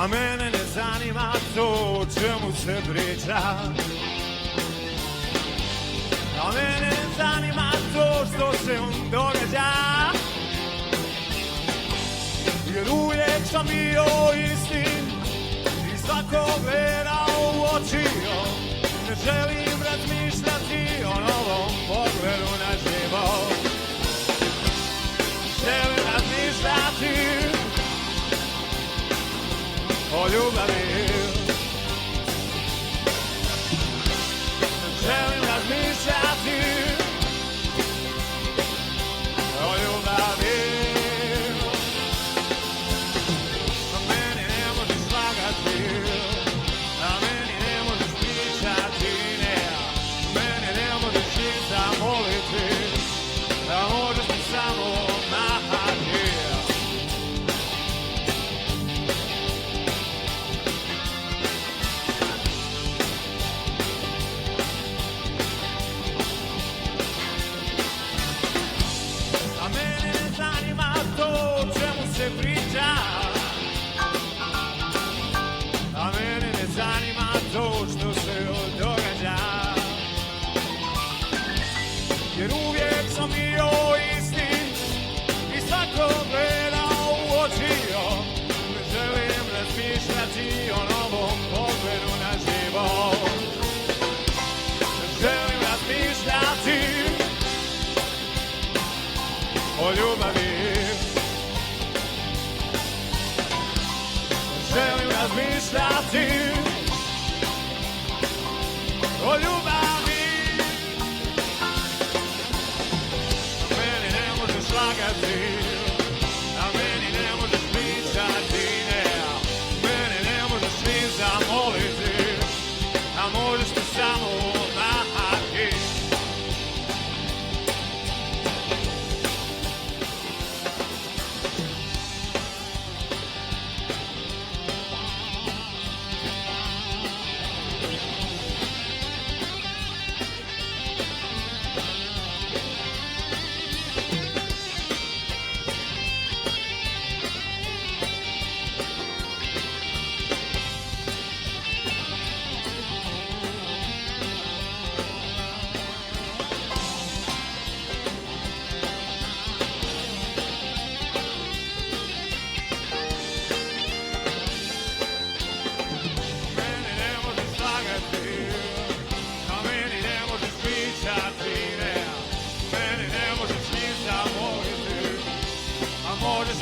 A mene ne zanima to o čemu se priča. A mene ne zanima to što se događa. Jer uvijek sam bio isti i svako gledao u oči. Ne želim razmišljati o novom pogledu na život. Želim razmišljati o ljubavi. Želim razmišljati o ljubavi. A meni ne možeš lagati, a meni ne možeš pričati, ne. Meni ne možeš ništa moliti, a možeš mi samo mahati. A mene ne zanima to o čemu se priča. A mene ne zanima to što se događa. Jer uvijek sam bio isti i svako gledao u oči. Ne želim razmišljati o novom pogledu na život. Ne želim razmišljati o ljubavi. Želim razmišljati o ljubavi. Meni ne možeš lagati, a meni ne možeš pričati, ne. Meni ne možeš ni zamoliti, a možeš ti samo mahati. Meni ne možeš lagati, a meni ne možeš pričati, ne. Meni ne možeš ništa moliti, a možeš